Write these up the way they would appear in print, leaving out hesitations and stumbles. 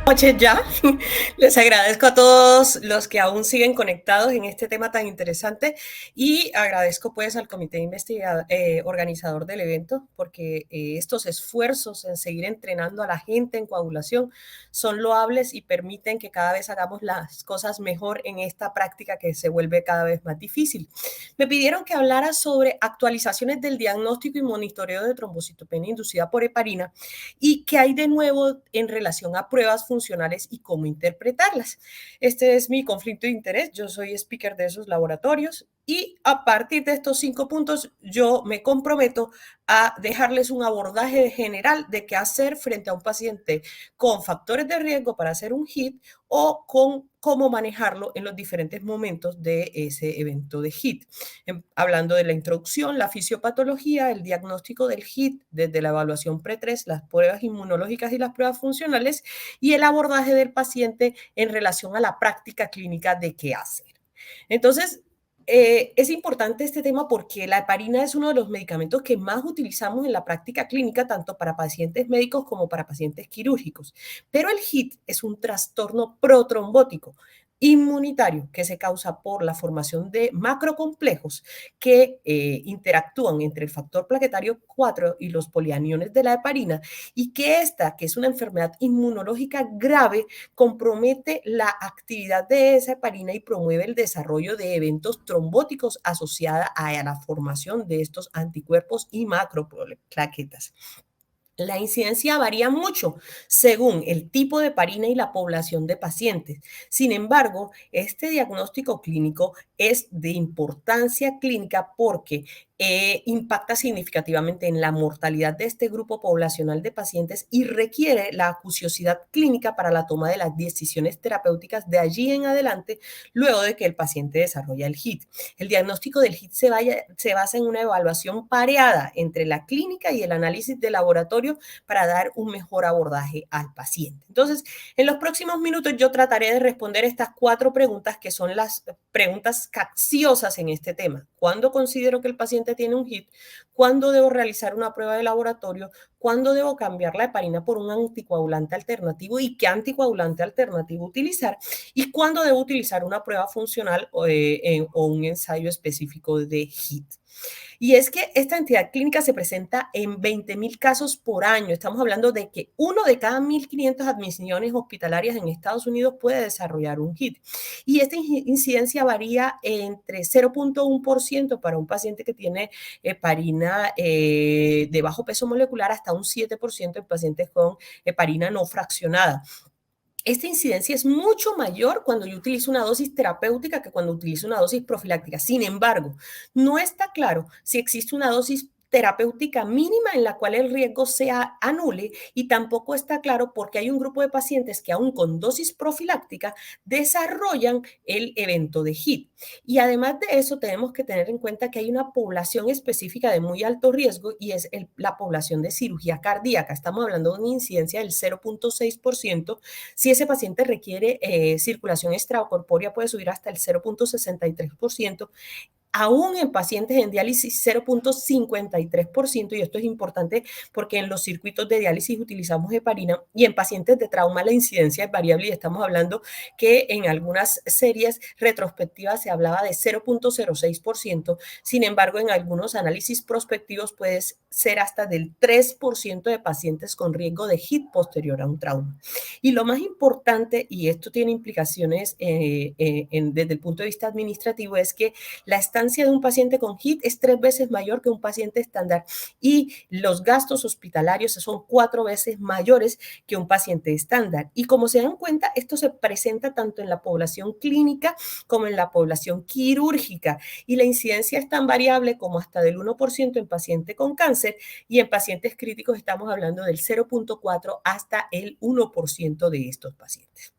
Noches ya. Les agradezco a todos los que aún siguen conectados en este tema tan interesante y agradezco pues al comité organizador del evento porque estos esfuerzos en seguir entrenando a la gente en coagulación son loables y permiten que cada vez hagamos las cosas mejor en esta práctica que se vuelve cada vez más difícil. Me pidieron que hablara sobre actualizaciones del diagnóstico y monitoreo de trombocitopenia inducida por heparina y qué hay de nuevo en relación a pruebas funcionales y cómo interpretarlas. Este es mi conflicto de interés. Yo soy speaker de esos laboratorios y a partir de estos 5 puntos yo me comprometo a dejarles un abordaje general de qué hacer frente a un paciente con factores de riesgo para hacer un HIT o con cómo manejarlo en los diferentes momentos de ese evento de HIT. Hablando de la introducción, la fisiopatología, el diagnóstico del HIT desde la evaluación pre-3, las pruebas inmunológicas y las pruebas funcionales y el abordaje del paciente en relación a la práctica clínica de qué hacer. Entonces, es importante este tema porque la heparina es uno de los medicamentos que más utilizamos en la práctica clínica, tanto para pacientes médicos como para pacientes quirúrgicos. Pero el HIT es un trastorno protrombótico inmunitario que se causa por la formación de macrocomplejos que interactúan entre el factor plaquetario 4 y los polianiones de la heparina y que esta, que es una enfermedad inmunológica grave, compromete la actividad de esa heparina y promueve el desarrollo de eventos trombóticos asociada a la formación de estos anticuerpos y macroplaquetas. La incidencia varía mucho según el tipo de heparina y la población de pacientes. Sin embargo, este diagnóstico clínico es de importancia clínica porque impacta significativamente en la mortalidad de este grupo poblacional de pacientes y requiere la acuciosidad clínica para la toma de las decisiones terapéuticas de allí en adelante, luego de que el paciente desarrolla el HIT. El diagnóstico del HIT se basa en una evaluación pareada entre la clínica y el análisis de laboratorio para dar un mejor abordaje al paciente. Entonces, en los próximos minutos yo trataré de responder estas 4 preguntas que son las preguntas capciosas en este tema. ¿Cuándo considero que el paciente tiene un HIT? ¿Cuándo debo realizar una prueba de laboratorio? ¿Cuándo debo cambiar la heparina por un anticoagulante alternativo y qué anticoagulante alternativo utilizar? ¿Y cuándo debo utilizar una prueba funcional o un ensayo específico de HIT? Y es que esta entidad clínica se presenta en 20.000 casos por año. Estamos hablando de que uno de cada 1.500 admisiones hospitalarias en Estados Unidos puede desarrollar un HIT. Y esta incidencia varía entre 0.1% para un paciente que tiene heparina de bajo peso molecular hasta un 7% en pacientes con heparina no fraccionada. Esta incidencia es mucho mayor cuando yo utilizo una dosis terapéutica que cuando utilizo una dosis profiláctica. Sin embargo, no está claro si existe una dosis terapéutica mínima en la cual el riesgo se anule y tampoco está claro porque hay un grupo de pacientes que aún con dosis profiláctica desarrollan el evento de HIT. Y además de eso tenemos que tener en cuenta que hay una población específica de muy alto riesgo y es la población de cirugía cardíaca. Estamos hablando de una incidencia del 0.6%. Si ese paciente requiere circulación extracorpórea, puede subir hasta el 0.63%. Aún en pacientes en diálisis 0.53%, y esto es importante porque en los circuitos de diálisis utilizamos heparina, y en pacientes de trauma la incidencia es variable y estamos hablando que en algunas series retrospectivas se hablaba de 0.06%, sin embargo en algunos análisis prospectivos puede ser hasta del 3% de pacientes con riesgo de HIT posterior a un trauma. Y lo más importante, y esto tiene implicaciones desde el punto de vista administrativo, es que la estancia de un paciente con HIT es 3 veces mayor que un paciente estándar y los gastos hospitalarios son 4 veces mayores que un paciente estándar. Y como se dan cuenta, esto se presenta tanto en la población clínica como en la población quirúrgica y la incidencia es tan variable como hasta del 1% en paciente con cáncer y en pacientes críticos estamos hablando del 0.4 hasta el 1% de estos pacientes.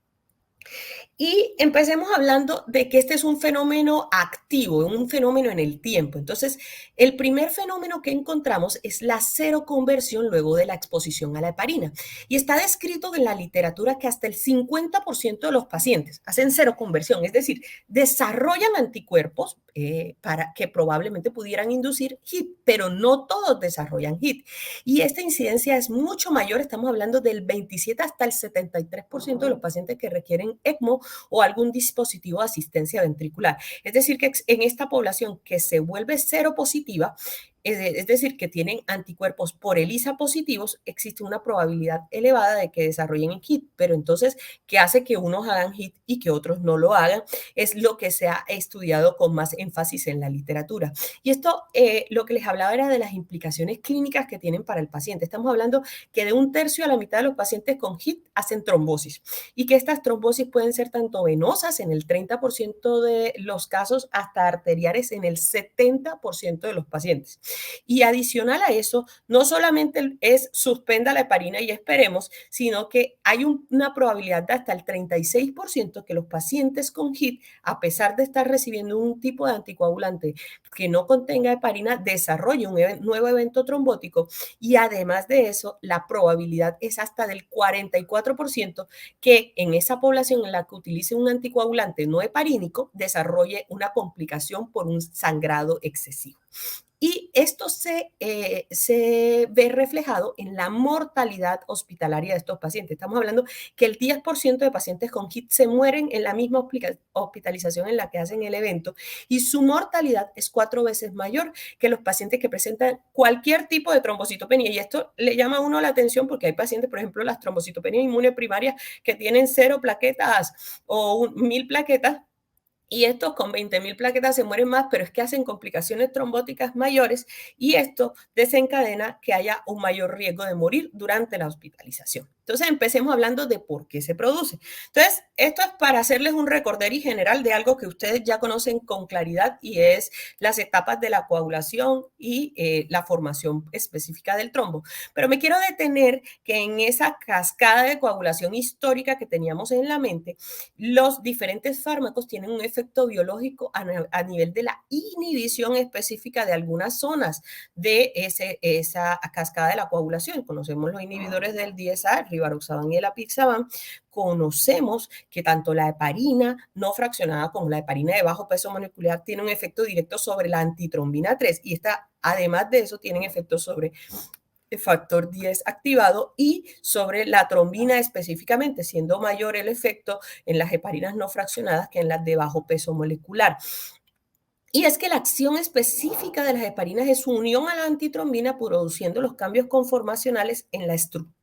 Y empecemos hablando de que este es un fenómeno activo, un fenómeno en el tiempo. Entonces, el primer fenómeno que encontramos es la seroconversión luego de la exposición a la heparina. Y está descrito en la literatura que hasta el 50% de los pacientes hacen seroconversión, es decir, desarrollan anticuerpos para que probablemente pudieran inducir HIT, pero no todos desarrollan HIT. Y esta incidencia es mucho mayor, estamos hablando del 27 hasta el 73% de los pacientes que requieren ECMO o algún dispositivo de asistencia ventricular. Es decir, que en esta población que se vuelve seropositiva, es decir, que tienen anticuerpos por ELISA positivos, existe una probabilidad elevada de que desarrollen HIT, pero entonces, ¿qué hace que unos hagan HIT y que otros no lo hagan? Es lo que se ha estudiado con más énfasis en la literatura. Y esto, lo que les hablaba era de las implicaciones clínicas que tienen para el paciente. Estamos hablando que de 1/3 a la mitad de los pacientes con HIT hacen trombosis y que estas trombosis pueden ser tanto venosas en el 30% de los casos hasta arteriales en el 70% de los pacientes. Y adicional a eso, no solamente es suspenda la heparina y esperemos, sino que hay una probabilidad de hasta el 36% que los pacientes con HIT, a pesar de estar recibiendo un tipo de anticoagulante que no contenga heparina, desarrolle un nuevo evento trombótico y además de eso, la probabilidad es hasta del 44% que en esa población en la que utilice un anticoagulante no heparínico desarrolle una complicación por un sangrado excesivo. Y esto se ve reflejado en la mortalidad hospitalaria de estos pacientes. Estamos hablando que el 10% de pacientes con HIT se mueren en la misma hospitalización en la que hacen el evento y su mortalidad es 4 veces mayor que los pacientes que presentan cualquier tipo de trombocitopenia. Y esto le llama a uno la atención porque hay pacientes, por ejemplo, las trombocitopenias inmunoprimarias que tienen 0 plaquetas o 1000 plaquetas y estos con 20.000 plaquetas se mueren más, pero es que hacen complicaciones trombóticas mayores y esto desencadena que haya un mayor riesgo de morir durante la hospitalización. Entonces, empecemos hablando de por qué se produce. Entonces, esto es para hacerles un recorderis general de algo que ustedes ya conocen con claridad y es las etapas de la coagulación y la formación específica del trombo. Pero me quiero detener que en esa cascada de coagulación histórica que teníamos en la mente, los diferentes fármacos tienen un efecto biológico a nivel de la inhibición específica de algunas zonas de esa cascada de la coagulación. Conocemos los inhibidores del DSA, el rivaroxaban y el apixaban. Conocemos que tanto la heparina no fraccionada como la heparina de bajo peso molecular tiene un efecto directo sobre la antitrombina 3 y esta, además de eso, tienen efectos sobre el factor 10 activado y sobre la trombina específicamente, siendo mayor el efecto en las heparinas no fraccionadas que en las de bajo peso molecular. Y es que la acción específica de las heparinas es su unión a la antitrombina, produciendo los cambios conformacionales en la estructura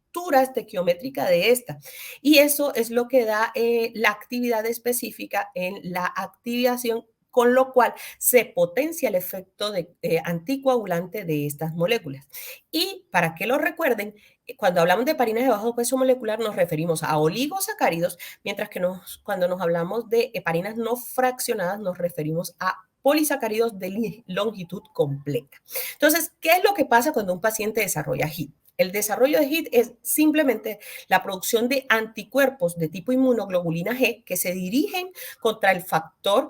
estequiométrica de esta. Y eso es lo que da la actividad específica en la activación, con lo cual se potencia el efecto anticoagulante de estas moléculas. Y para que lo recuerden, cuando hablamos de heparinas de bajo peso molecular nos referimos a oligosacáridos, mientras que cuando nos hablamos de heparinas no fraccionadas nos referimos a polisacáridos de longitud completa. Entonces, ¿qué es lo que pasa cuando un paciente desarrolla HIT? El desarrollo de HIT es simplemente la producción de anticuerpos de tipo inmunoglobulina G que se dirigen contra el factor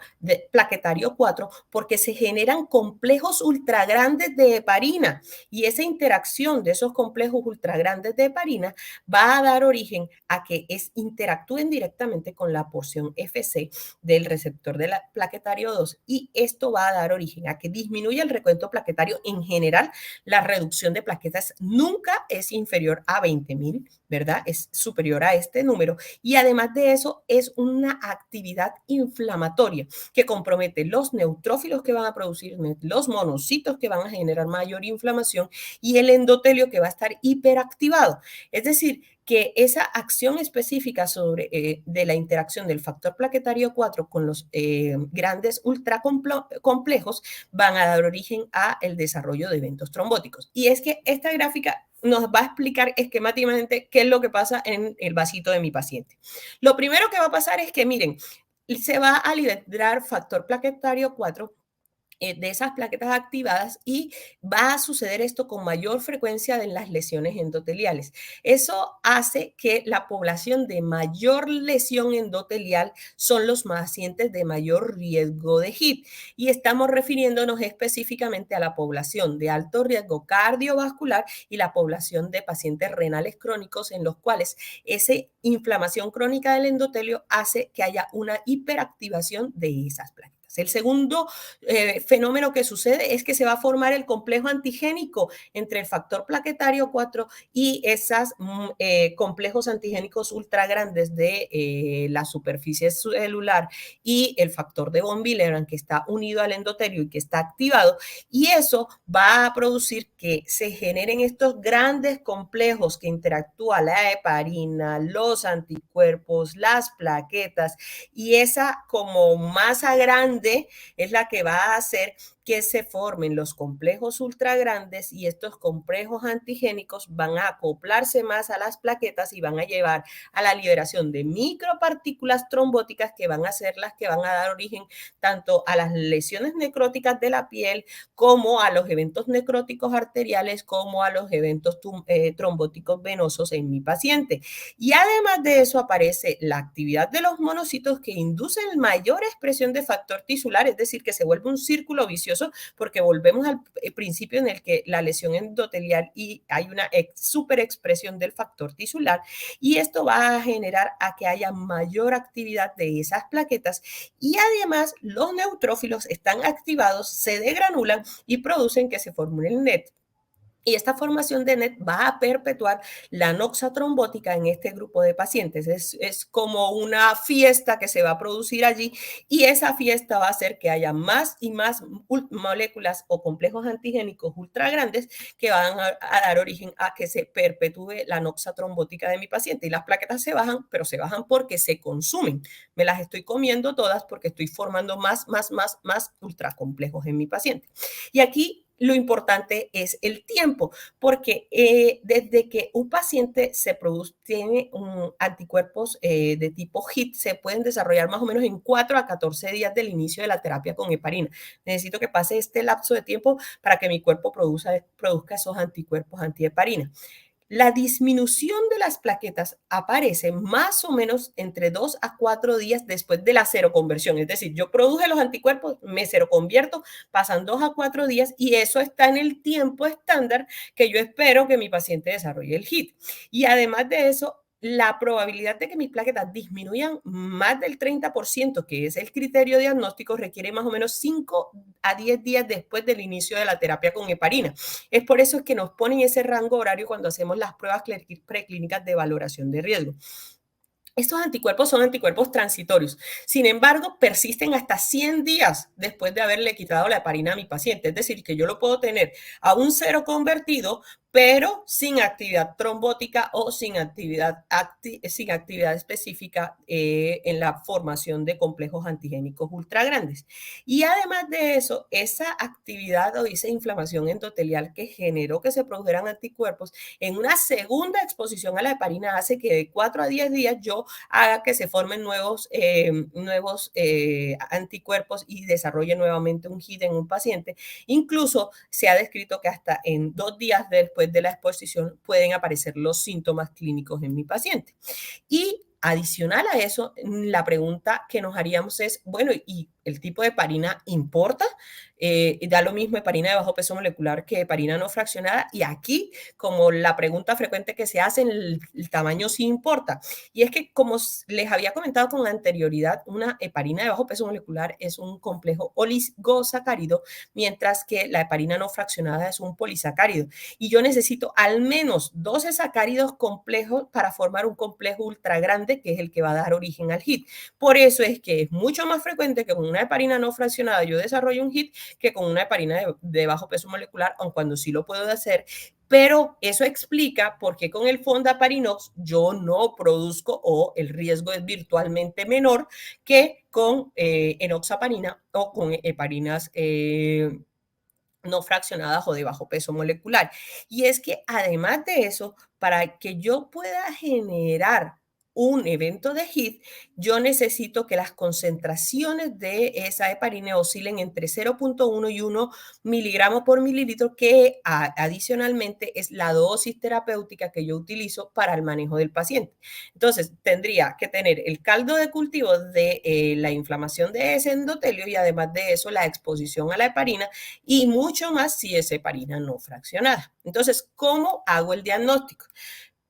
plaquetario 4 porque se generan complejos ultragrandes de heparina y esa interacción de esos complejos ultragrandes de heparina va a dar origen a que interactúen directamente con la porción FC del receptor de la plaquetario 2 y esto va a dar origen a que disminuya el recuento plaquetario en general. La reducción de plaquetas nunca es inferior a 20.000, ¿verdad? Es superior a este número y además de eso es una actividad inflamatoria que compromete los neutrófilos que van a producir, los monocitos que van a generar mayor inflamación y el endotelio que va a estar hiperactivado. Es decir, que esa acción específica de la interacción del factor plaquetario 4 con los grandes ultracomplejos van a dar origen a el desarrollo de eventos trombóticos. Y es que esta gráfica nos va a explicar esquemáticamente qué es lo que pasa en el vasito de mi paciente. Lo primero que va a pasar es que, miren, se va a liberar factor plaquetario 4 de esas plaquetas activadas y va a suceder esto con mayor frecuencia en las lesiones endoteliales. Eso hace que la población de mayor lesión endotelial son los pacientes de mayor riesgo de HIT y estamos refiriéndonos específicamente a la población de alto riesgo cardiovascular y la población de pacientes renales crónicos en los cuales esa inflamación crónica del endotelio hace que haya una hiperactivación de esas plaquetas. El segundo fenómeno que sucede es que se va a formar el complejo antigénico entre el factor plaquetario 4 y esos complejos antigénicos ultra grandes de la superficie celular y el factor de von Willebrand que está unido al endotelio y que está activado. Y eso va a producir que se generen estos grandes complejos que interactúa la heparina, los anticuerpos, las plaquetas y esa como masa grande es la que va a hacer que se formen los complejos ultra grandes y estos complejos antigénicos van a acoplarse más a las plaquetas y van a llevar a la liberación de micropartículas trombóticas que van a ser las que van a dar origen tanto a las lesiones necróticas de la piel como a los eventos necróticos arteriales como a los eventos trombóticos venosos en mi paciente. Y además de eso aparece la actividad de los monocitos que inducen mayor expresión de factor tisular, es decir, que se vuelve un círculo vicioso porque volvemos al principio en el que la lesión endotelial y hay una superexpresión del factor tisular y esto va a generar a que haya mayor actividad de esas plaquetas y además los neutrófilos están activados, se degranulan y producen que se forme el NET. Y esta formación de NET va a perpetuar la noxa trombótica en este grupo de pacientes. Es como una fiesta que se va a producir allí y esa fiesta va a hacer que haya más y más moléculas o complejos antigénicos ultra grandes que van a dar origen a que se perpetúe la noxa trombótica de mi paciente. Y las plaquetas se bajan, pero se bajan porque se consumen. Me las estoy comiendo todas porque estoy formando más ultracomplejos en mi paciente. Y aquí lo importante es el tiempo, porque desde que un paciente se produce, tiene anticuerpos de tipo HIT, se pueden desarrollar más o menos en 4 a 14 días del inicio de la terapia con heparina. Necesito que pase este lapso de tiempo para que mi cuerpo produzca esos anticuerpos antiheparina. La disminución de las plaquetas aparece más o menos entre 2 a 4 días después de la seroconversión. Es decir, yo produje los anticuerpos, me seroconvierto, pasan 2 a 4 días y eso está en el tiempo estándar que yo espero que mi paciente desarrolle el HIT. Y además de eso, la probabilidad de que mis plaquetas disminuyan más del 30%, que es el criterio diagnóstico, requiere más o menos 5 a 10 días después del inicio de la terapia con heparina. Es por eso que nos ponen ese rango horario cuando hacemos las pruebas preclínicas de valoración de riesgo. Estos anticuerpos son anticuerpos transitorios. Sin embargo, persisten hasta 100 días después de haberle quitado la heparina a mi paciente. Es decir, que yo lo puedo tener a un cero convertido, pero sin actividad trombótica o sin actividad específica en la formación de complejos antigénicos ultra grandes. Y además de eso, esa actividad o esa inflamación endotelial que generó que se produjeran anticuerpos en una segunda exposición a la heparina hace que de 4 a 10 días yo haga que se formen nuevos anticuerpos y desarrolle nuevamente un HIT en un paciente. Incluso se ha descrito que hasta en 2 días después de la exposición pueden aparecer los síntomas clínicos en mi paciente. Y adicional a eso, la pregunta que nos haríamos es, bueno, ¿y el tipo de heparina importa? Da lo mismo heparina de bajo peso molecular que heparina no fraccionada. Y aquí, como la pregunta frecuente que se hace, el tamaño sí importa. Y es que, como les había comentado con anterioridad, una heparina de bajo peso molecular es un complejo oligosacárido, mientras que la heparina no fraccionada es un polisacárido. Y yo necesito al menos 12 sacáridos complejos para formar un complejo ultra grande, que es el que va a dar origen al HIT. Por eso es que es mucho más frecuente que con una heparina no fraccionada yo desarrolle un HIT que con una heparina de bajo peso molecular, aun cuando sí lo puedo hacer, pero eso explica por qué con el Fondaparinox yo no produzco o el riesgo es virtualmente menor que con enoxaparina o con heparinas no fraccionadas o de bajo peso molecular. Y es que además de eso, para que yo pueda generar un evento de HIT, yo necesito que las concentraciones de esa heparina oscilen entre 0,1 y 1 miligramos por mililitro, que adicionalmente es la dosis terapéutica que yo utilizo para el manejo del paciente. Entonces, tendría que tener el caldo de cultivo de la inflamación de ese endotelio y además de eso la exposición a la heparina y mucho más si es heparina no fraccionada. Entonces, ¿cómo hago el diagnóstico?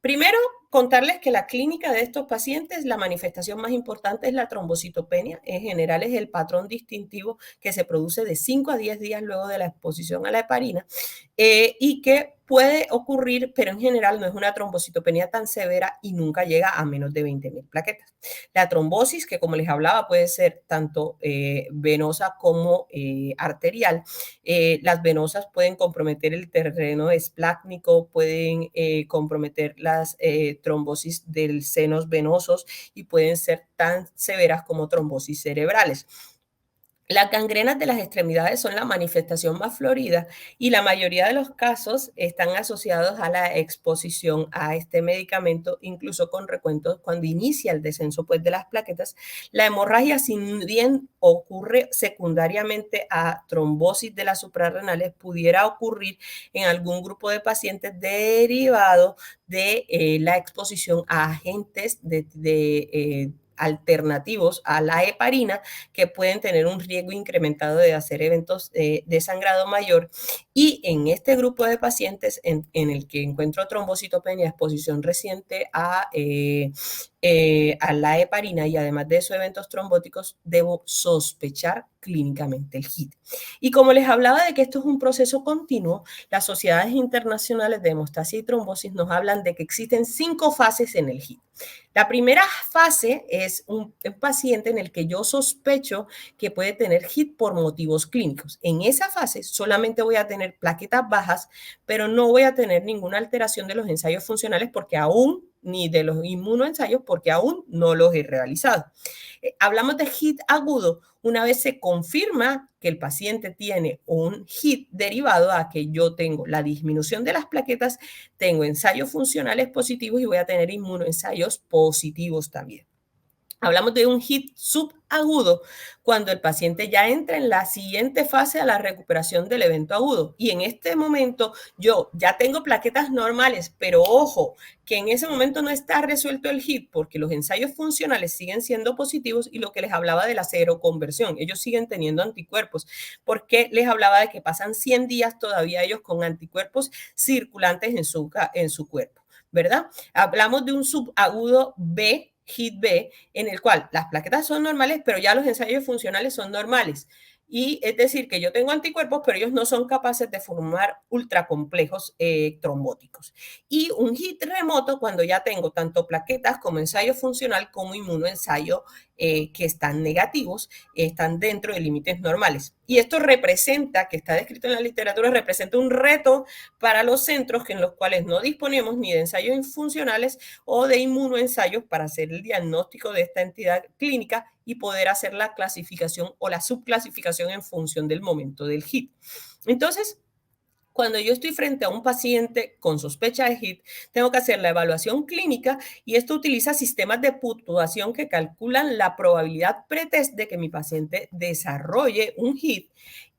Primero, contarles que la clínica de estos pacientes, la manifestación más importante es la trombocitopenia. En general es el patrón distintivo que se produce de 5 a 10 días luego de la exposición a la heparina y que puede ocurrir, pero en general no es una trombocitopenia tan severa y nunca llega a menos de 20.000 plaquetas. La trombosis, que como les hablaba, puede ser tanto venosa como arterial. Las venosas pueden comprometer el terreno esplácnico, pueden comprometer las trombosis del senos venosos y pueden ser tan severas como trombosis cerebrales. Las gangrenas de las extremidades son la manifestación más florida y la mayoría de los casos están asociados a la exposición a este medicamento, incluso con recuentos cuando inicia el descenso pues, de las plaquetas. La hemorragia, si bien ocurre secundariamente a trombosis de las suprarrenales, pudiera ocurrir en algún grupo de pacientes derivado de la exposición a agentes alternativos a la heparina que pueden tener un riesgo incrementado de hacer eventos de sangrado mayor. Y en este grupo de pacientes en el que encuentro trombocitopenia, exposición reciente a la heparina y además de esos eventos trombóticos, debo sospechar clínicamente el HIT. Y como les hablaba de que esto es un proceso continuo, las sociedades internacionales de hemostasia y trombosis nos hablan de que existen 5 fases en el HIT. La primera fase es un paciente en el que yo sospecho que puede tener HIT por motivos clínicos. En esa fase solamente voy a tener plaquetas bajas, pero no voy a tener ninguna alteración de los ensayos funcionales porque aún, ni de los inmunoensayos porque aún no los he realizado. Hablamos de HIT agudo una vez se confirma que el paciente tiene un HIT derivado a que yo tengo la disminución de las plaquetas, tengo ensayos funcionales positivos y voy a tener inmunoensayos positivos también. Hablamos de un HIT subagudo cuando el paciente ya entra en la siguiente fase a la recuperación del evento agudo. Y en este momento yo ya tengo plaquetas normales, pero ojo, que en ese momento no está resuelto el HIT porque los ensayos funcionales siguen siendo positivos y lo que les hablaba de la seroconversión, ellos siguen teniendo anticuerpos, porque les hablaba de que pasan 100 días todavía ellos con anticuerpos circulantes en su cuerpo, ¿verdad? Hablamos de un subagudo B, HIT B, en el cual las plaquetas son normales, pero ya los ensayos funcionales son normales. Y es decir, que yo tengo anticuerpos, pero ellos no son capaces de formar ultracomplejos trombóticos. Y un HIT remoto cuando ya tengo tanto plaquetas como ensayo funcional como inmunoensayo que están negativos, están dentro de límites normales. Y esto representa, que está descrito en la literatura, representa un reto para los centros en los cuales no disponemos ni de ensayos funcionales o de inmunoensayos para hacer el diagnóstico de esta entidad clínica y poder hacer la clasificación o la subclasificación en función del momento del HIT. Entonces, cuando yo estoy frente a un paciente con sospecha de HIT, tengo que hacer la evaluación clínica y esto utiliza sistemas de puntuación que calculan la probabilidad pretest de que mi paciente desarrolle un HIT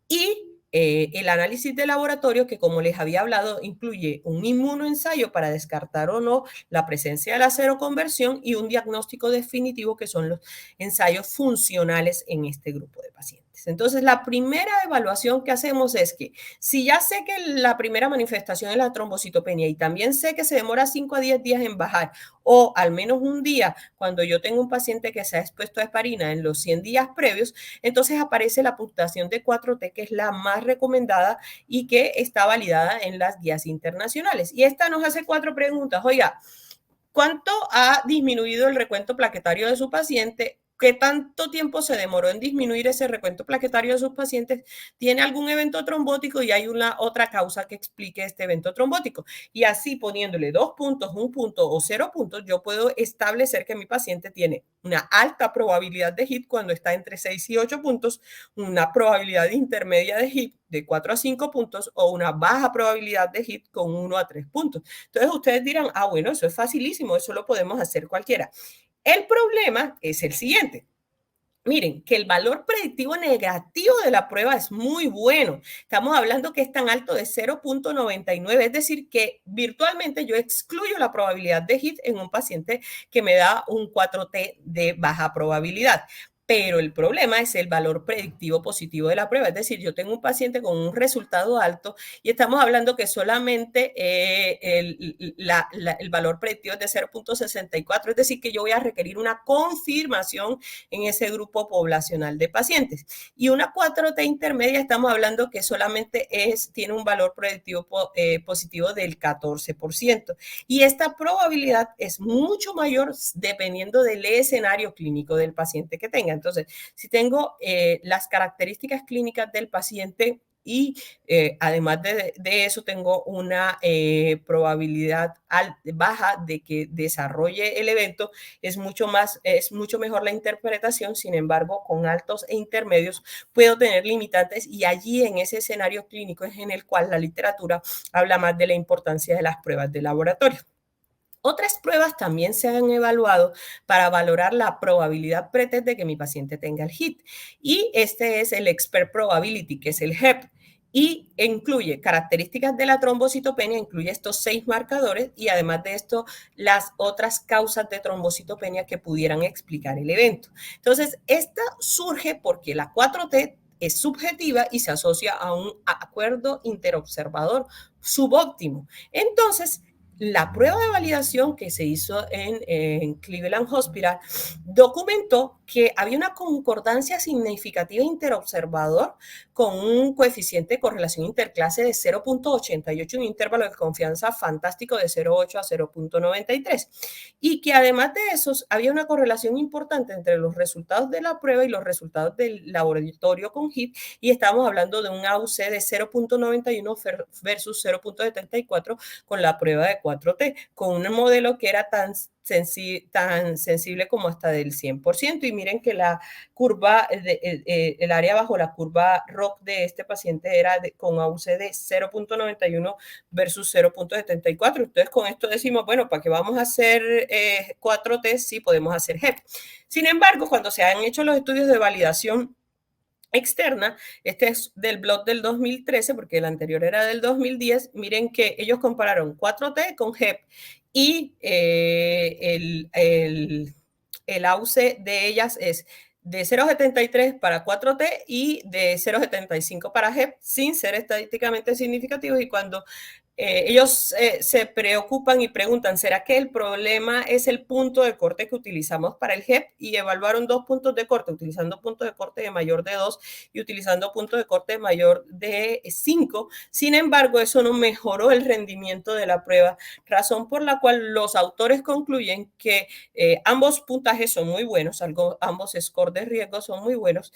y el análisis de laboratorio que, como les había hablado, incluye un inmunoensayo para descartar o no la presencia de la seroconversión y un diagnóstico definitivo que son los ensayos funcionales en este grupo de pacientes. Entonces, la primera evaluación que hacemos es que si ya sé que la primera manifestación es la trombocitopenia y también sé que se demora 5 a 10 días en bajar o al menos un día cuando yo tengo un paciente que se ha expuesto a heparina en los 100 días previos, entonces aparece la puntuación de 4T, que es la más recomendada y que está validada en las guías internacionales. Y esta nos hace 4 preguntas. Oiga, ¿cuánto ha disminuido el recuento plaquetario de su paciente? qué tanto tiempo se demoró en disminuir ese recuento plaquetario de sus pacientes, tiene algún evento trombótico y hay una otra causa que explique este evento trombótico. Y así poniéndole 2 puntos, 1 punto o 0 puntos, yo puedo establecer que mi paciente tiene una alta probabilidad de HIT cuando está entre 6 y 8 puntos, una probabilidad intermedia de HIT de 4 a 5 puntos o una baja probabilidad de HIT con 1 a 3 puntos. Entonces ustedes dirán, ah, bueno, eso es facilísimo, eso lo podemos hacer cualquiera. El problema es el siguiente. Miren, que el valor predictivo negativo de la prueba es muy bueno. Estamos hablando que es tan alto de 0.99, es decir, que virtualmente yo excluyo la probabilidad de HIT en un paciente que me da un 4T de baja probabilidad. Pero el problema es el valor predictivo positivo de la prueba. Es decir, yo tengo un paciente con un resultado alto y estamos hablando que solamente el valor predictivo es de 0.64, es decir, que yo voy a requerir una confirmación en ese grupo poblacional de pacientes. Y una 4T intermedia, estamos hablando que solamente tiene un valor predictivo positivo del 14%. Y esta probabilidad es mucho mayor dependiendo del escenario clínico del paciente que tenga. Entonces, si tengo las características clínicas del paciente y además de eso tengo una probabilidad baja de que desarrolle el evento, es mucho mejor la interpretación. Sin embargo, con altos e intermedios puedo tener limitantes y allí en ese escenario clínico es en el cual la literatura habla más de la importancia de las pruebas de laboratorio. Otras pruebas también se han evaluado para valorar la probabilidad pretest de que mi paciente tenga el HIT. Y este es el Expert Probability, que es el HEP. Y incluye características de la trombocitopenia, incluye estos 6 marcadores y además de esto, las otras causas de trombocitopenia que pudieran explicar el evento. Entonces, esta surge porque la 4T es subjetiva y se asocia a un acuerdo interobservador subóptimo. Entonces, la prueba de validación que se hizo en Cleveland Hospital documentó que había una concordancia significativa interobservador con un coeficiente de correlación interclase de 0.88, un intervalo de confianza fantástico de 0.8 a 0.93. Y que además de eso, había una correlación importante entre los resultados de la prueba y los resultados del laboratorio con HIT, y estamos hablando de un AUC de 0.91 versus 0.74 con la prueba de 4T, con un modelo que era tan sensible como hasta del 100%. Y miren que la curva, el área bajo la curva ROC de este paciente era con AUC de 0.91 versus 0.74. Entonces, con esto decimos, bueno, ¿para qué vamos a hacer 4T si podemos hacer HEP? Sin embargo, cuando se han hecho los estudios de validación externa, este es del blog del 2013, porque el anterior era del 2010, miren que ellos compararon 4T con HEP y el AUC de ellas es de 0.73 para 4T y de 0.75 para HEP, sin ser estadísticamente significativos. Y cuando ellos se preocupan y preguntan, ¿será que el problema es el punto de corte que utilizamos para el HEP? Y evaluaron 2 puntos de corte, utilizando puntos de corte de mayor de 2 y utilizando puntos de corte de mayor de 5. Sin embargo, eso no mejoró el rendimiento de la prueba, razón por la cual los autores concluyen que ambos puntajes son muy buenos, ambos scores de riesgo son muy buenos,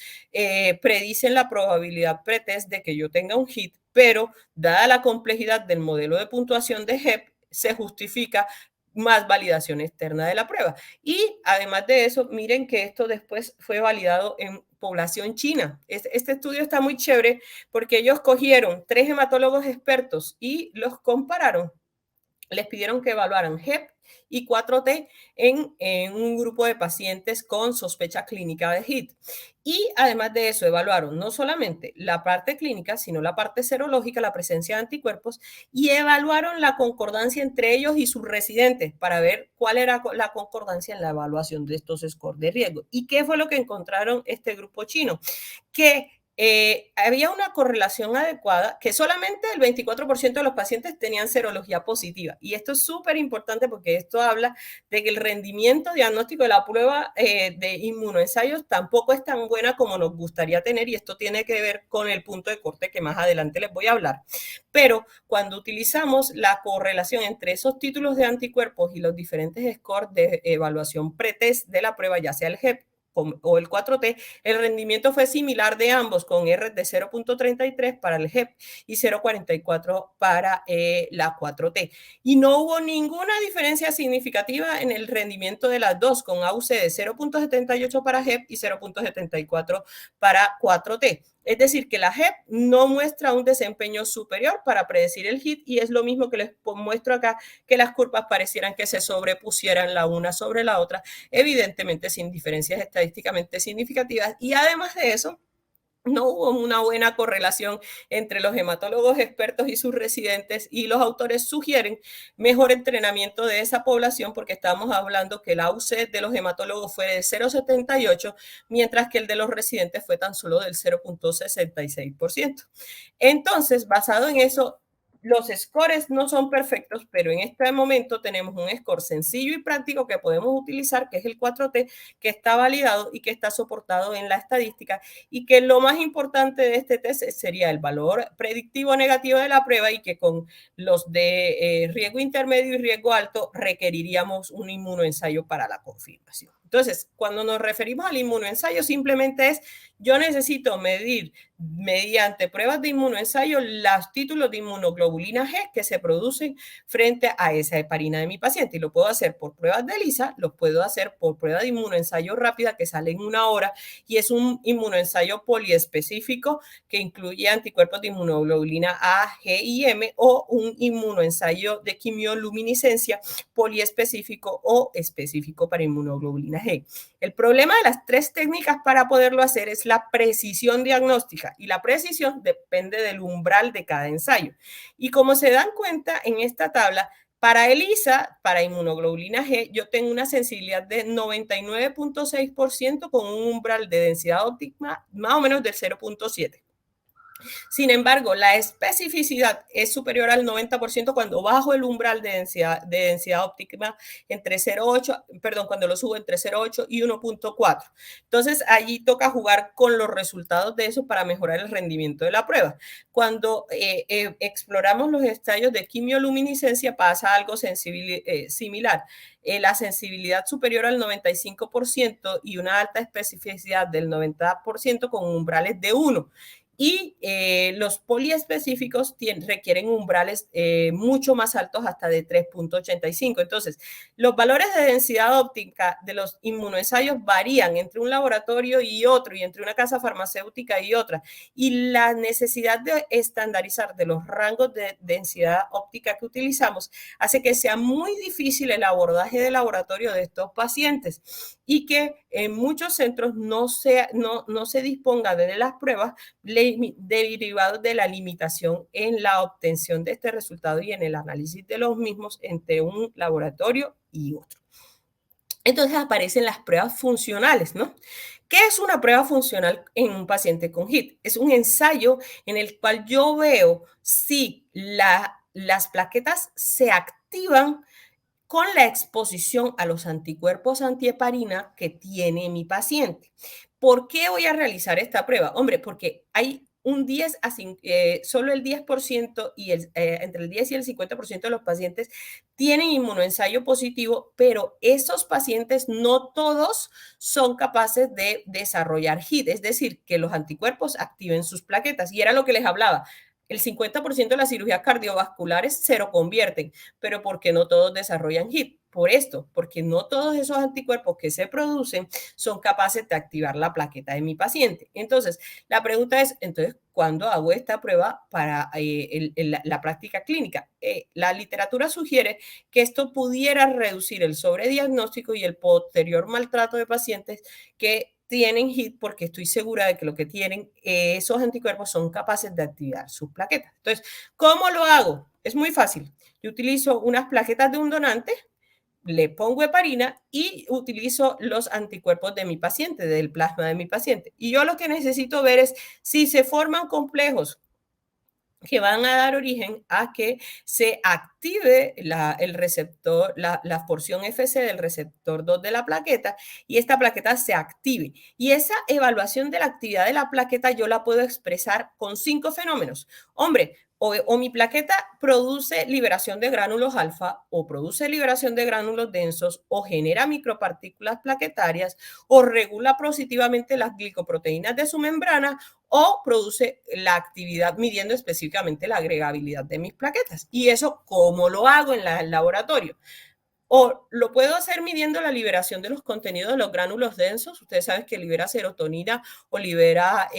predicen la probabilidad pretest de que yo tenga un HIT, pero dada la complejidad del modelo de puntuación de HEP, se justifica más validación externa de la prueba. Y además de eso, miren que esto después fue validado en población china. Este estudio está muy chévere porque ellos cogieron 3 hematólogos expertos y los compararon. Les pidieron que evaluaran HEP y 4T en un grupo de pacientes con sospecha clínica de HIT. Y además de eso, evaluaron no solamente la parte clínica, sino la parte serológica, la presencia de anticuerpos, y evaluaron la concordancia entre ellos y sus residentes para ver cuál era la concordancia en la evaluación de estos scores de riesgo. ¿Y qué fue lo que encontraron este grupo chino? Que había una correlación adecuada, que solamente el 24% de los pacientes tenían serología positiva. Y esto es súper importante porque esto habla de que el rendimiento diagnóstico de la prueba de inmunoensayos tampoco es tan buena como nos gustaría tener, y esto tiene que ver con el punto de corte que más adelante les voy a hablar. Pero cuando utilizamos la correlación entre esos títulos de anticuerpos y los diferentes scores de evaluación pretest de la prueba, ya sea el HEP o el 4T, el rendimiento fue similar de ambos, con R de 0.33 para el HEP y 0.44 para la 4T. Y no hubo ninguna diferencia significativa en el rendimiento de las dos, con AUC de 0.78 para HEP y 0.74 para 4T. Es decir, que la JEP no muestra un desempeño superior para predecir el hit, y es lo mismo que les muestro acá, que las curvas parecieran que se sobrepusieran la una sobre la otra, evidentemente sin diferencias estadísticamente significativas. Y además de eso, no hubo una buena correlación entre los hematólogos expertos y sus residentes, y los autores sugieren mejor entrenamiento de esa población, porque estamos hablando que el AUC de los hematólogos fue de 0.78, mientras que el de los residentes fue tan solo del 0.66%. Entonces, basado en eso, los scores no son perfectos, pero en este momento tenemos un score sencillo y práctico que podemos utilizar, que es el 4T, que está validado y que está soportado en la estadística, y que lo más importante de este test sería el valor predictivo negativo de la prueba, y que con los de riesgo intermedio y riesgo alto requeriríamos un inmunoensayo para la confirmación. Entonces, cuando nos referimos al inmunoensayo, simplemente es, yo necesito medir mediante pruebas de inmunoensayo los títulos de inmunoglobulina G que se producen frente a esa heparina de mi paciente, y lo puedo hacer por pruebas de ELISA, lo puedo hacer por prueba de inmunoensayo rápida que sale en una hora, y es un inmunoensayo poliespecífico que incluye anticuerpos de inmunoglobulina A, G y M, o un inmunoensayo de quimioluminiscencia poliespecífico o específico para inmunoglobulina G. El problema de las tres técnicas para poderlo hacer es la precisión diagnóstica, y la precisión depende del umbral de cada ensayo. Y como se dan cuenta en esta tabla, para ELISA, para inmunoglobulina G, yo tengo una sensibilidad de 99.6% con un umbral de densidad óptima más o menos del 0.7. Sin embargo, la especificidad es superior al 90% cuando bajo el umbral de densidad óptima entre 0.8, perdón, cuando lo subo entre 0.8 y 1.4. Entonces, allí toca jugar con los resultados de eso para mejorar el rendimiento de la prueba. Cuando exploramos los estadios de quimioluminiscencia, pasa algo similar. La sensibilidad superior al 95% y una alta especificidad del 90% con umbrales de 1. Y los poliespecíficos requieren umbrales mucho más altos, hasta de 3.85. Entonces, los valores de densidad óptica de los inmunoensayos varían entre un laboratorio y otro, y entre una casa farmacéutica y otra. Y la necesidad de estandarizar de los rangos de densidad óptica que utilizamos hace que sea muy difícil el abordaje de laboratorio de estos pacientes, y que en muchos centros no se disponga de las pruebas derivados de la limitación en la obtención de este resultado y en el análisis de los mismos entre un laboratorio y otro. Entonces aparecen las pruebas funcionales, ¿no? ¿Qué es una prueba funcional en un paciente con HIT? Es un ensayo en el cual yo veo si las plaquetas se activan con la exposición a los anticuerpos antiheparina que tiene mi paciente. ¿Por qué voy a realizar esta prueba? Hombre, porque hay un 10 a 5, solo el 10% y entre el 10 y el 50% de los pacientes tienen inmunoensayo positivo, pero esos pacientes no todos son capaces de desarrollar HIT, es decir, que los anticuerpos activen sus plaquetas. Y era lo que les hablaba. El 50% de las cirugías cardiovasculares se lo convierten, pero ¿por qué no todos desarrollan HIT? Por esto, porque no todos esos anticuerpos que se producen son capaces de activar la plaqueta de mi paciente. Entonces, la pregunta es, entonces, ¿cuándo hago esta prueba para la práctica clínica? La literatura sugiere que esto pudiera reducir el sobrediagnóstico y el posterior maltrato de pacientes que tienen HIT, porque estoy segura de que lo que tienen, esos anticuerpos son capaces de activar sus plaquetas. Entonces, ¿cómo lo hago? Es muy fácil. Yo utilizo unas plaquetas de un donante, le pongo heparina y utilizo los anticuerpos de mi paciente, del plasma de mi paciente. Y yo lo que necesito ver es si se forman complejos que van a dar origen a que se active el receptor, la porción FC del receptor 2 de la plaqueta, y esta plaqueta se active. Y esa evaluación de la actividad de la plaqueta yo la puedo expresar con 5 fenómenos. Hombre, o mi plaqueta produce liberación de gránulos alfa o produce liberación de gránulos densos o genera micropartículas plaquetarias o regula positivamente las glicoproteínas de su membrana o produce la actividad midiendo específicamente la agregabilidad de mis plaquetas. Y eso, ¿cómo lo hago en el laboratorio? O lo puedo hacer midiendo la liberación de los contenidos de los gránulos densos. Ustedes saben que libera serotonina o libera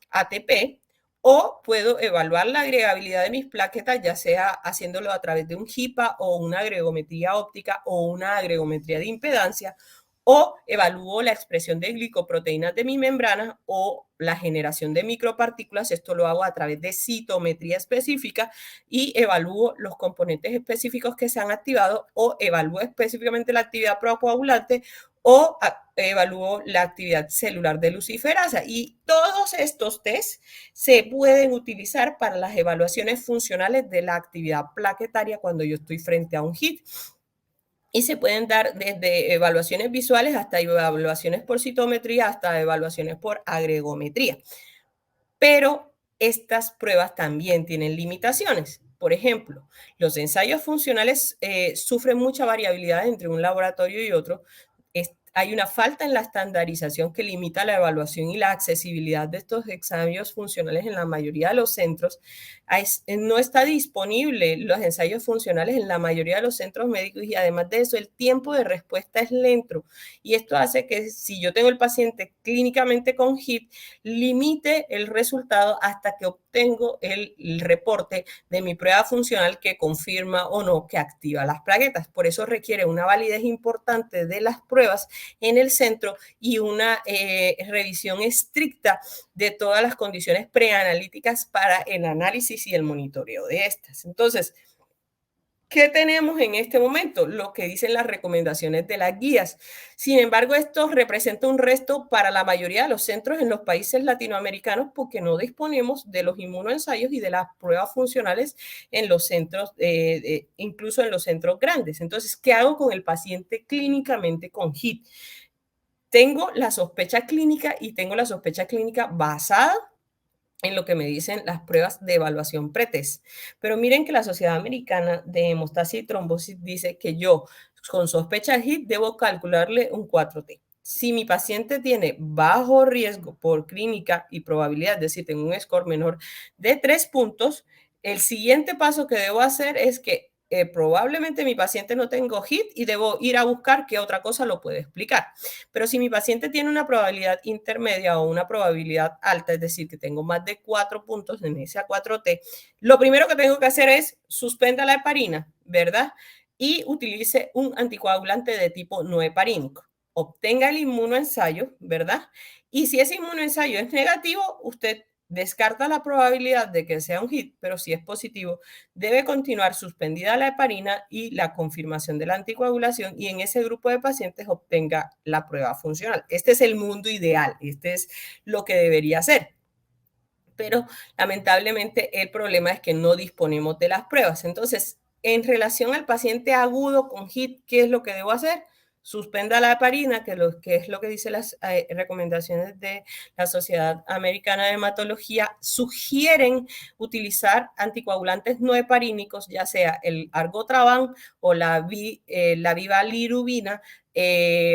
ATP. O puedo evaluar la agregabilidad de mis plaquetas, ya sea haciéndolo a través de un HIPAA o una agregometría óptica o una agregometría de impedancia, o evalúo la expresión de glicoproteínas de mi membrana o la generación de micropartículas. Esto lo hago a través de citometría específica y evalúo los componentes específicos que se han activado o evalúo específicamente la actividad procoagulante o evalúo la actividad celular de luciferasa. Y todos estos test se pueden utilizar para las evaluaciones funcionales de la actividad plaquetaria cuando yo estoy frente a un HIT. Y se pueden dar desde evaluaciones visuales hasta evaluaciones por citometría, hasta evaluaciones por agregometría. Pero estas pruebas también tienen limitaciones. Por ejemplo, los ensayos funcionales sufren mucha variabilidad entre un laboratorio y otro. Hay una falta en la estandarización que limita la evaluación y la accesibilidad de estos ensayos funcionales en la mayoría de los centros. No está disponible los ensayos funcionales en la mayoría de los centros médicos y además de eso el tiempo de respuesta es lento y esto hace que si yo tengo el paciente clínicamente con HIT, limite el resultado hasta que obtengo el reporte de mi prueba funcional que confirma o no que activa las plaquetas. Por eso requiere una validez importante de las pruebas en el centro y una revisión estricta de todas las condiciones preanalíticas para el análisis y el monitoreo de estas. Entonces, ¿qué tenemos en este momento? Lo que dicen las recomendaciones de las guías. Sin embargo, esto representa un resto para la mayoría de los centros en los países latinoamericanos porque no disponemos de los inmunoensayos y de las pruebas funcionales en los centros, incluso en los centros grandes. Entonces, ¿qué hago con el paciente clínicamente con HIT? Tengo la sospecha clínica y tengo la sospecha clínica basada en lo que me dicen las pruebas de evaluación pretest. Pero miren que la Sociedad Americana de Hemostasis y Trombosis dice que yo, con sospecha de HIT, debo calcularle un 4T. Si mi paciente tiene bajo riesgo por clínica y probabilidad, es decir, tengo un score menor de 3 puntos, el siguiente paso que debo hacer es que probablemente mi paciente no tenga HIT y debo ir a buscar qué otra cosa lo puede explicar. Pero si mi paciente tiene una probabilidad intermedia o una probabilidad alta, es decir, que tengo más de 4 puntos en ese A4T, lo primero que tengo que hacer es suspenda la heparina, ¿verdad? Y utilice un anticoagulante de tipo no heparínico. Obtenga el inmunoensayo, ¿verdad? Y si ese inmunoensayo es negativo, usted descarta la probabilidad de que sea un HIT, pero si es positivo, debe continuar suspendida la heparina y la confirmación de la anticoagulación y en ese grupo de pacientes obtenga la prueba funcional. Este es el mundo ideal, este es lo que debería ser. Pero lamentablemente el problema es que no disponemos de las pruebas. Entonces, en relación al paciente agudo con HIT, ¿qué es lo que debo hacer? Suspenda la heparina, que es lo que dicen las recomendaciones de la Sociedad Americana de Hematología, sugieren utilizar anticoagulantes no heparínicos, ya sea el argotraban o la vivalirubina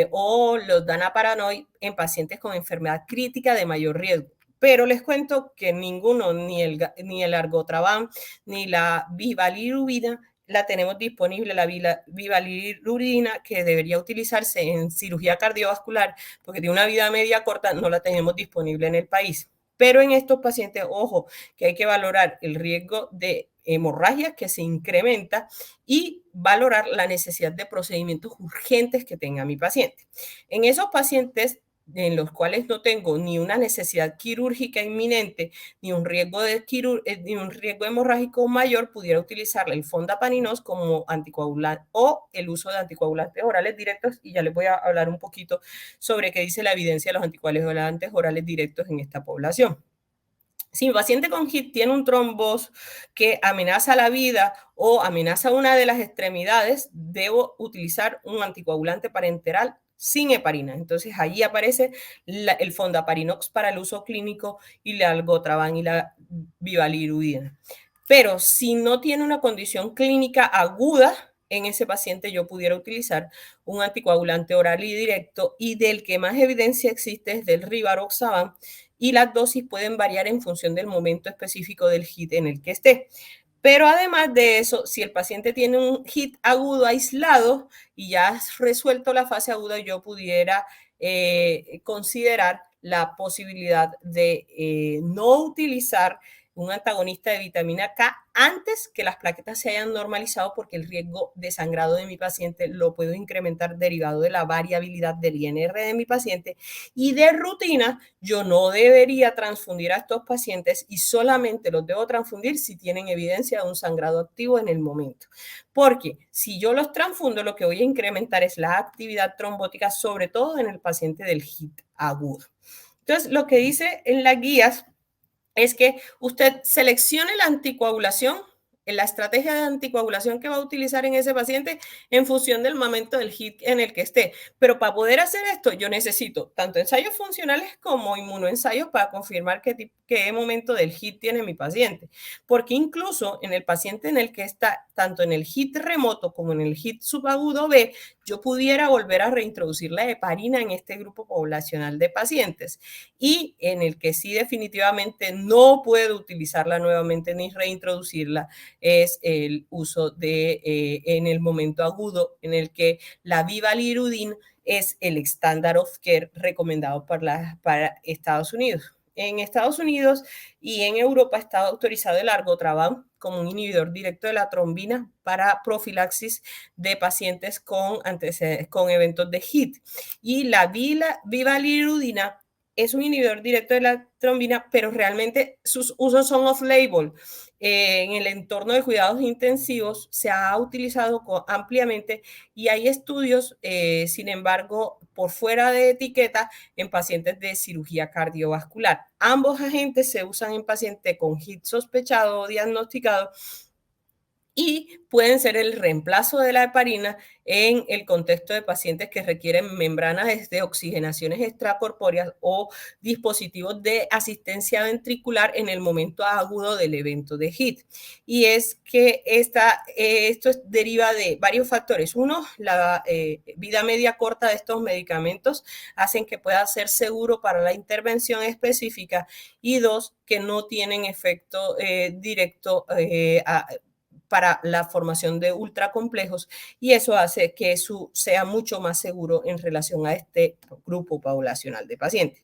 o los danaparanoid en pacientes con enfermedad crítica de mayor riesgo. Pero les cuento que ninguno, ni el argotraban, ni la vivalirubina, la tenemos disponible, la vivalirubina, que debería utilizarse en cirugía cardiovascular, porque tiene una vida media corta, no la tenemos disponible en el país. Pero en estos pacientes, ojo, que hay que valorar el riesgo de hemorragia que se incrementa y valorar la necesidad de procedimientos urgentes que tenga mi paciente. En esos pacientes en los cuales no tengo ni una necesidad quirúrgica inminente, ni un riesgo, ni un riesgo hemorrágico mayor, pudiera utilizar el fondapaninos como anticoagulante o el uso de anticoagulantes orales directos, y ya les voy a hablar un poquito sobre qué dice la evidencia de los anticoagulantes orales directos en esta población. Si mi paciente con HIT tiene un trombos que amenaza la vida o amenaza una de las extremidades, debo utilizar un anticoagulante parenteral sin heparina. Entonces allí aparece el fondaparinux para el uso clínico y la algotraban y la bivalirudina. Pero si no tiene una condición clínica aguda, en ese paciente yo pudiera utilizar un anticoagulante oral y directo, y del que más evidencia existe es del rivaroxaban, y las dosis pueden variar en función del momento específico del HIT en el que esté. Pero además de eso, si el paciente tiene un HIT agudo aislado y ya has resuelto la fase aguda, yo pudiera considerar la posibilidad de no utilizar un antagonista de vitamina K antes que las plaquetas se hayan normalizado, porque el riesgo de sangrado de mi paciente lo puedo incrementar derivado de la variabilidad del INR de mi paciente. Y de rutina, yo no debería transfundir a estos pacientes y solamente los debo transfundir si tienen evidencia de un sangrado activo en el momento. Porque si yo los transfundo, lo que voy a incrementar es la actividad trombótica, sobre todo en el paciente del HIT agudo. Entonces, lo que dice en las guías es que usted seleccione la anticoagulación, la estrategia de anticoagulación que va a utilizar en ese paciente en función del momento del HIT en el que esté. Pero para poder hacer esto, yo necesito tanto ensayos funcionales como inmunoensayos para confirmar qué momento del HIT tiene mi paciente. Porque incluso en el paciente en el que está, tanto en el HIT remoto como en el HIT subagudo B, yo pudiera volver a reintroducir la heparina en este grupo poblacional de pacientes. Y en el que sí definitivamente no puedo utilizarla nuevamente ni reintroducirla es el uso de en el momento agudo en el que la bivalirudin es el estándar of care recomendado para Estados Unidos. En Estados Unidos y en Europa está autorizado el argotraban como un inhibidor directo de la trombina para profilaxis de pacientes con eventos de HIT. Y la bivalirudina es un inhibidor directo de la trombina, pero realmente sus usos son off-label. En el entorno de cuidados intensivos se ha utilizado ampliamente y hay estudios, sin embargo, por fuera de etiqueta en pacientes de cirugía cardiovascular. Ambos agentes se usan en pacientes con HIT sospechado o diagnosticado y pueden ser el reemplazo de la heparina en el contexto de pacientes que requieren membranas de oxigenaciones extracorpóreas o dispositivos de asistencia ventricular en el momento agudo del evento de HIT. Y es que esto deriva de varios factores. Uno, la vida media corta de estos medicamentos hacen que pueda ser seguro para la intervención específica, y dos, que no tienen efecto directo para la formación de ultracomplejos, y eso hace que sea mucho más seguro en relación a este grupo poblacional de pacientes.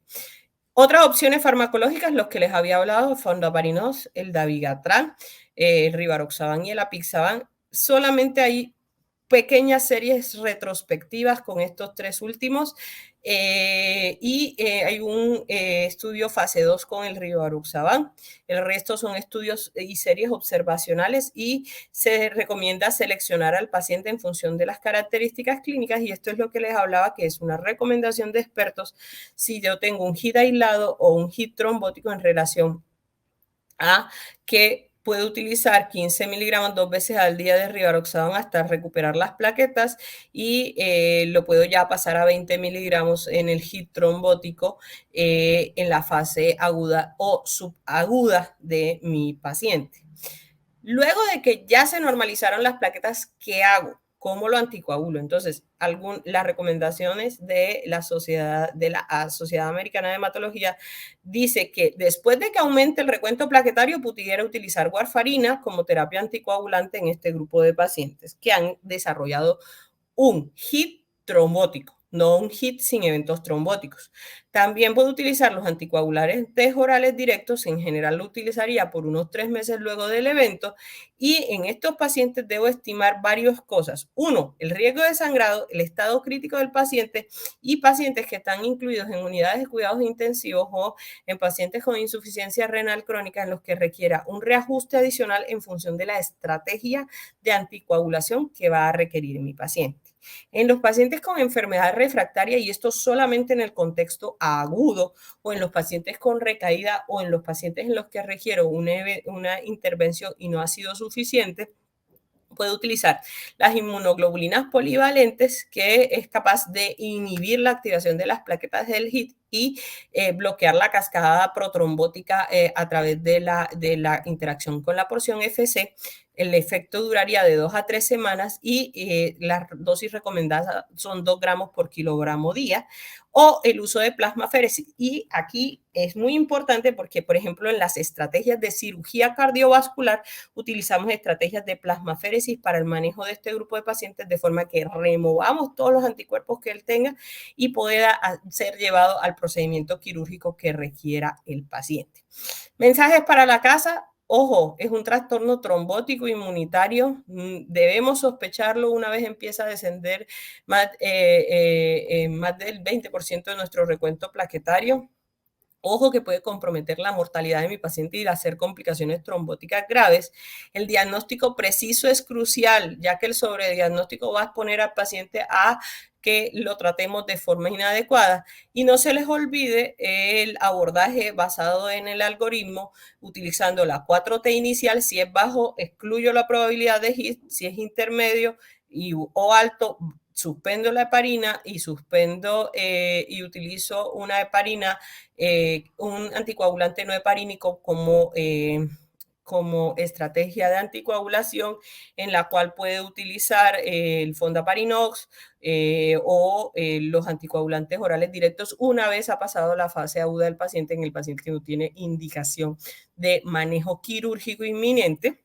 Otras opciones farmacológicas, los que les había hablado, fondaparinós, el dabigatran, el rivaroxaban y el apixaban. Solamente hay pequeñas series retrospectivas con estos tres últimos, hay un estudio fase 2 con el rivaroxaban. El resto son estudios y series observacionales, y se recomienda seleccionar al paciente en función de las características clínicas, y esto es lo que les hablaba, que es una recomendación de expertos si yo tengo un HIT aislado o un HIT trombótico en relación a que puede utilizar 15 miligramos 2 veces al día de rivaroxaban hasta recuperar las plaquetas, y lo puedo ya pasar a 20 miligramos en el HIT trombótico en la fase aguda o subaguda de mi paciente. Luego de que ya se normalizaron las plaquetas, ¿qué hago? ¿Cómo lo anticoagulo? Entonces, las recomendaciones de la Sociedad Americana de Hematología dice que después de que aumente el recuento plaquetario, pudiera utilizar warfarina como terapia anticoagulante en este grupo de pacientes que han desarrollado un HIT trombótico, no un HIT sin eventos trombóticos. También puedo utilizar los anticoagulantes orales directos, en general lo utilizaría por unos 3 meses luego del evento, y en estos pacientes debo estimar varias cosas. Uno, el riesgo de sangrado, el estado crítico del paciente, y pacientes que están incluidos en unidades de cuidados intensivos o en pacientes con insuficiencia renal crónica en los que requiera un reajuste adicional en función de la estrategia de anticoagulación que va a requerir mi paciente. En los pacientes con enfermedad refractaria, y esto solamente en el contexto agudo, o en los pacientes con recaída, o en los pacientes en los que requiero una intervención y no ha sido suficiente, puede utilizar las inmunoglobulinas polivalentes, que es capaz de inhibir la activación de las plaquetas del HIT y bloquear la cascada protrombótica a través de la interacción con la porción FC. El efecto duraría de 2 a 3 semanas y las dosis recomendadas son 2 gramos por kilogramo día, o el uso de plasmaféresis. Y aquí es muy importante porque, por ejemplo, en las estrategias de cirugía cardiovascular utilizamos estrategias de plasmaféresis para el manejo de este grupo de pacientes, de forma que removamos todos los anticuerpos que él tenga y pueda ser llevado al procedimiento quirúrgico que requiera el paciente. Mensajes para la casa. Ojo, es un trastorno trombótico inmunitario. Debemos sospecharlo una vez empieza a descender más del 20% de nuestro recuento plaquetario. Ojo, que puede comprometer la mortalidad de mi paciente y hacer complicaciones trombóticas graves. El diagnóstico preciso es crucial, ya que el sobrediagnóstico va a exponer al paciente a que lo tratemos de forma inadecuada. Y no se les olvide el abordaje basado en el algoritmo, utilizando la 4T inicial. Si es bajo, excluyo la probabilidad de HIT. Si es intermedio o alto, suspendo la heparina y y utilizo una heparina, un anticoagulante no heparínico como estrategia de anticoagulación, en la cual puede utilizar el fondaparinox o los anticoagulantes orales directos una vez ha pasado la fase aguda del paciente, en el paciente que no tiene indicación de manejo quirúrgico inminente,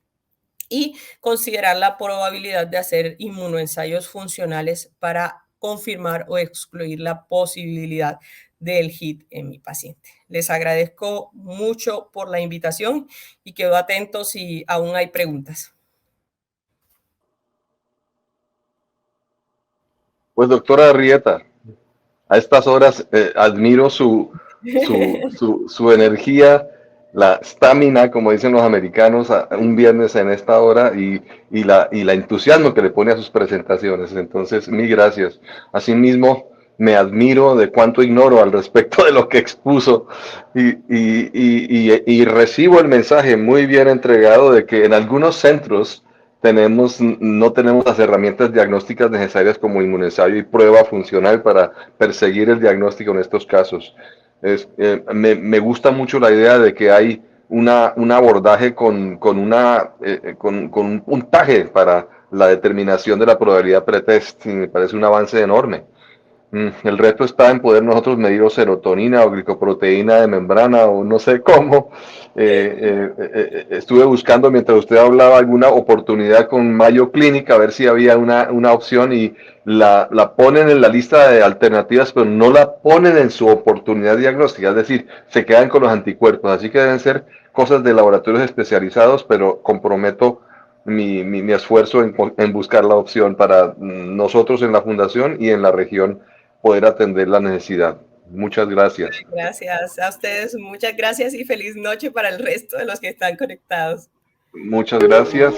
y considerar la probabilidad de hacer inmunoensayos funcionales para confirmar o excluir la posibilidad del HIT en mi paciente. Les agradezco mucho por la invitación y quedo atento si aún hay preguntas. Pues doctora Arrieta, a estas horas admiro su energía, la estamina, como dicen los americanos, un viernes en esta hora y la entusiasmo que le pone a sus presentaciones. Entonces, mil gracias. Asimismo, me admiro de cuánto ignoro al respecto de lo que expuso y recibo el mensaje muy bien entregado de que en algunos centros no tenemos las herramientas diagnósticas necesarias como inmunensayo y prueba funcional para perseguir el diagnóstico en estos casos. Me gusta mucho la idea de que hay un abordaje con un puntaje para la determinación de la probabilidad pretest. Me parece un avance enorme. El reto está en poder nosotros medir o serotonina o glicoproteína de membrana o no sé cómo. Estuve buscando mientras usted hablaba alguna oportunidad con Mayo Clinic a ver si había una opción y la ponen en la lista de alternativas, pero no la ponen en su oportunidad diagnóstica, es decir, se quedan con los anticuerpos. Así que deben ser cosas de laboratorios especializados, pero comprometo mi esfuerzo en buscar la opción para nosotros en la fundación y en la región poder atender la necesidad. Muchas gracias. Gracias a ustedes, muchas gracias y feliz noche para el resto de los que están conectados. Muchas gracias.